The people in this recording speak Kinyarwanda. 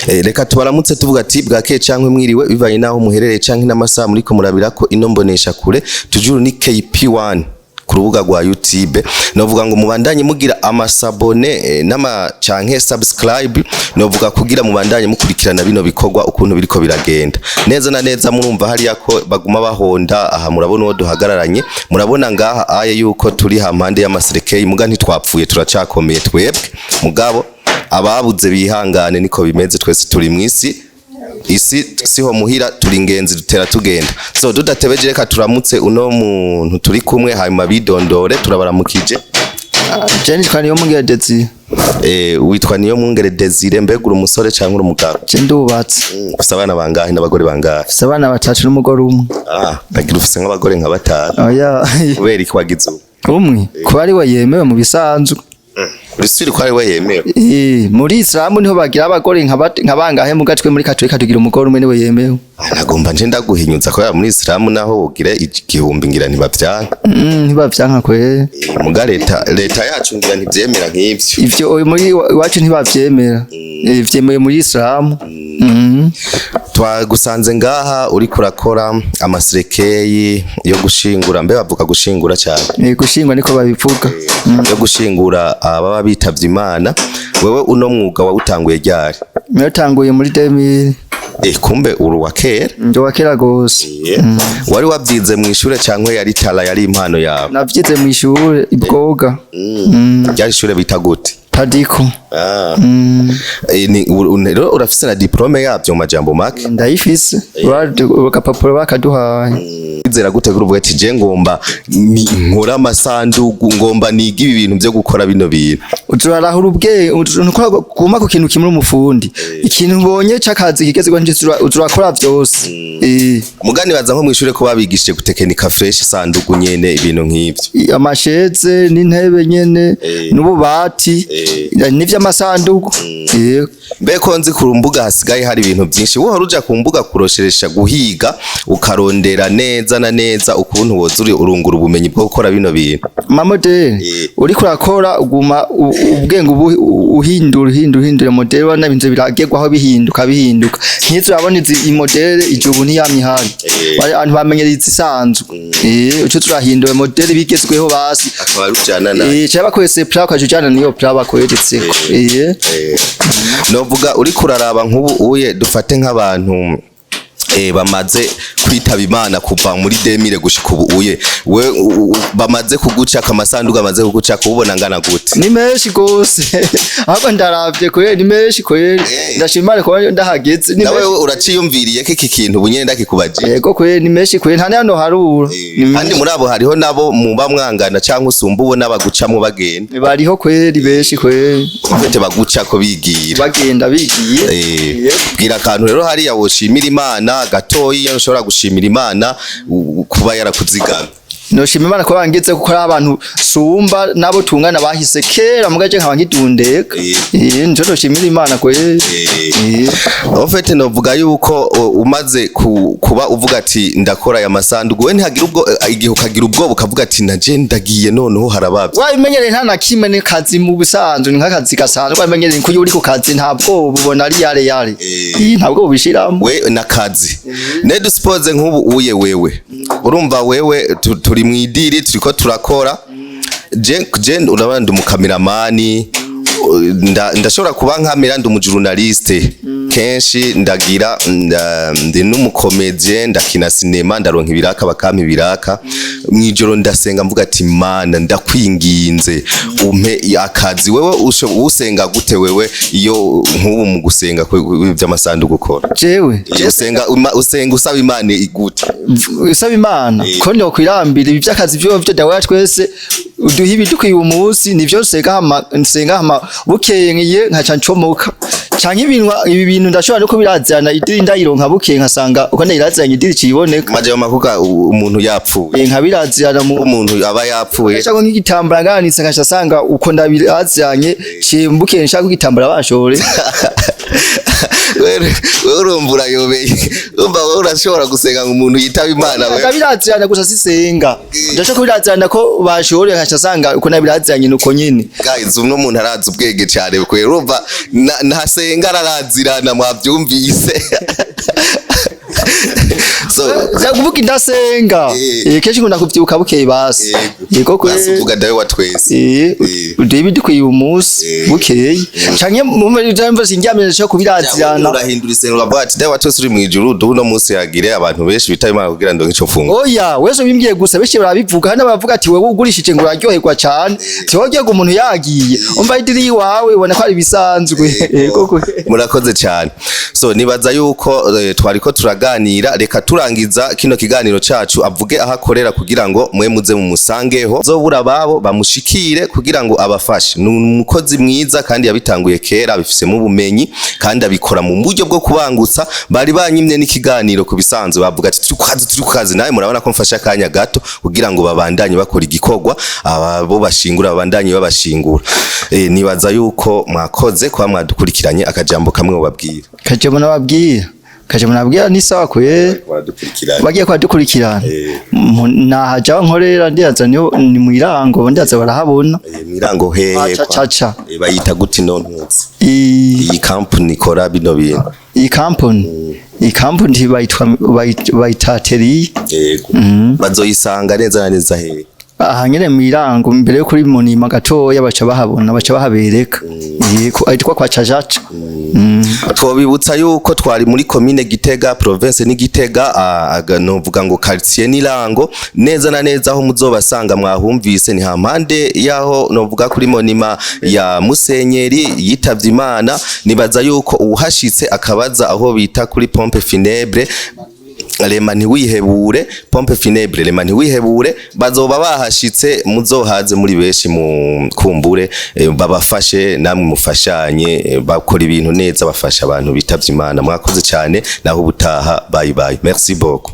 Reka tubaramutse tuvuga ati bwake cankwe mwiriwe bivanye naho muherereye canke n'amasaha muriko murabirako ino mbonesha kure tujuru ni KP1 ku rubuga rwa YouTube novuga ngo mubandanye mugira amasabone canke subscribe novuga kugira mubandanye mukurikirana bino bikorwa ukuntu biriko biragenda neza na neza murumva hari yako baguma bahonda aha murabona uwo duhagararanye murabona ngaha aye yuko turi hampande y'amaserekei muga ntitwapfuye turacakomeye twebwe mugabo ababuze bihangane niko bimeze twese turi mwisi isi siho muhira turi ingenzi dutera tugenda so dudatebeje reka turamutse uno muntu turi kumwe hanyuma bidondore turabaramukije Jenny twaniyo mungere Desire witwa niyo mungere Desire mbegura umusore canke umugabo je ndubatse ufise abana bangahe n'abagore bangahe ufise abana batatu n'umugore umwe bagira ufise nk'abagore nka batanu oya kubera iki wagize umwe kuba ari we yemewe mu bisanzwe Urisiri kwari we yemewe muri Islam niho bagira abagore nkabangahe mu gatwe muri Katolika tugira umugore umwe niwe yemewe nagomba nje ndaguhinyuza ko muri Islam naho ugire igihumbi ngira ntibavyanka ntibavyanka kwe muga leta yacu ngira ntivyemera nk'ivyo ivyo muri iwacu ntibavyemera vyemewe muri Islam twagusanze ngaha uri kurakora amaserekei yo gushingura mbe bavuga gushingura cyane gushingwa niko babivuga yo gushingura ababa bitavye Imana wewe uno mwuga wawutanguye ryari natanguye muri 2000 kumbe uru wakera njo wakera gose wari wabyize mu ishure cyangwa yari tala yari impano yawe navyize mu ishure ibwoga ryari ishure bita gute Padiko urafise na diplome yavyo mu majambo make ndayifise bakapapuro bakaduhaye izera gute kuruvuga ati je ngomba nkora amasandugu ngomba niga ibi bintu byo gukora bino bintu uturarahura ubwe ukora kuma ku kintu kimwe umufundi ikintu mbonye cyakazi kigeze kwanje uturakora byose mugani baza nko mu ishure ko babigishije gutekenika fresh sandugu nyene ibintu nk'ivyo amasheze n'intebe nyene n'ububati n'ivyo amasandugu mbeko nzi ku mbuga hasigaye hari ibintu byinshi wowe uruja ku mbuga kurosheresha guhiga ukarondera neza na neza ukuntu wozuri urungura ubumenyi bwo gukora bino bintu mamodeli uri kurakora uguma ubwenge uhindura modeli wana binze biragegwaho bihinduka nkizo urabona izi modeli ijubu ntiyamye hari abantu bamenyereza isanzwe uco turahindura modeli bigezweho basi akaba rujana na cyaba kwese pra kwajana niyo pra bakoyetseko novuga uri kuraraba nk'ubu uye dufate nk'abantu bamaze kwitaba Imana kuva muri 2000 gushika ubu uye we bamaze kuguca akamasandugu amaze kuguca kubona ngana gute ni menshi gose ahubwo ndaravye ko ni menshi ko ndashimare ko ndahageze ni nawe uraciyumviriye ko iki kintu bunyene ndakikubaje yego ko ni menshi ko nta nano harura kandi muri abo hariho nabo muba mwangana canke usumba ubona bagucamwe bagenda bariho kweri benshi kweri bafite baguca ko bigira bagenda bigiye bwira kantu rero hari yawoshimira Imana gatoyi ushobora gushimira Imana kuba yarakuzigama noshima Imana ko bangeze gukora abantu sumba nabo tungana bahise kera mugaje nkabangidundeka njo noshimira Imana ko ofete novuga yuko umaze kuba uvuga ati ndakora ya masandugu we ntihagira ubwo igihe ukagira ubwo ukavuga ati naje ndagiye noneho harabavye wabimenyere nta na kimwe ne kazi mu bisanzwe nk'akazi gasanzwe wabimenyere ko uri ku kazi ntabwo ubona ari yare ntabwo ubishiramo we na kazi ne suppose nk'ubu uye wewe urumva wewe turi mwidiri turiko turakora je urabana ndumukameramani ndashobora kuba nkamera ndumujurnaliste kenshi ndagira ndi n'umukomedie ndakina cinema ndaronka ibiraka bakampa ibiraka mwijoro ndasenga mvuga ati Mana ndakwinginze umpe akazi wewe usenga gute wewe iyo nk'ubu mu gusenga by'amasandugu gukora jewe usenga usaba Imana igute usaba Imana ko no kwirambira iby'akazi byo dawe twese uduhibi dukwiye umunsi nivyo nsenga hama bukeye nkaca ncomoka canke ibi bintu ndashobora no kubirazana idiri ndayironka buke nkasanga uko ndayirazanye idiri ciboneka maje makuka umuntu yapfuye nkabirazana mu umuntu aba yapfuye cyangwa nk'igitambara ganitse nkashasanga uko ndabirazanye cimbuke nshaka igitambara bashore wewe urumbura yobeye umba urashobora gusenga ngo umuntu yitaba Imana we ndabirazana gusa sisenga ndashaka kubirazana ko bashore nkashasanga uko ndabirazanye nuko nyine guys umwe umuntu arazi ubwenge cyane kwe urumva ntasenga ararazirana mwabyumvise so zakuvuga indasenga kenshi nkunda kuvyibuka bukeye basi yego kwe uvuga dawe wa twese David kwiye umunsi bukeye canke mu jambo singyamye cyo kubirazirana urahindura isenga but dawe wa twese uri mwijuru duno munsi yagire abantu benshi bitaye Imana kugira ndo ngico funga oya wese bimbwiye gusa benshi barabivuga hano bavuga ati wewe ugurishije ngo uraryoherwa cyane tihogiye ngo umuntu yagiye umva idiri wawe ubona ko ari bisanzwe yego kwe murakoze cyane so nibaza yuko twariko turaganira reka turangiza kino kiganiro cacu avuge ahakorera kugira ngo mwe muze mu musangeho zobura babo bamushikire kugira ngo abafashe ni umukozi mwiza kandi yabitanguye kera bifisemo ubumenyi kandi abikora mu buryo bwo kubangutsa bari banyimye n'ikiganiro kubisanzwe bavuga ati turi kukazi nawe murabona ko mfasha akanya gato kugira ngo babandanye bakora igikorwa abo bashingura babandanye babashingura nibaza yuko mwakoze kwa mwadukurikiranye akajambo kamwe babwira kajambo nabwira ni sawa kwe bagiye kwadukurikirana nahaja nkorera ndiyaza ni mwirango ndiyaza barahabona mwirango hehe cha bayita guti nontutse iyi company ikora bino bintu iyi company bayitateriye yego bazoyisanga neza na neza hehe aha nyene mwirango mbere yo kuri monima gatoya baca bahabona baca bahabereka yego ahitwa kwa Cajaca twobibutsa yuko twari muri commune Gitega province ni Gitega novuga ngo quartier Nirango neza na neza aho muzobasanga mwahumvise ni hampande yaho novuga kuri monima ya Musenyeri yitavye Imana nibaza yuko uhashitse akabaza aho bita kuri pompe funèbre Lema ntiwihebure pompe funèbre lema ntiwihebure bazoba bahashitse muzohaze muri beshi mu kumbure babafashe namwe mufashanye bakora ibintu neza bafasha abantu bitavye Imana mwakoze cyane naho ubutaha bye bye merci beaucoup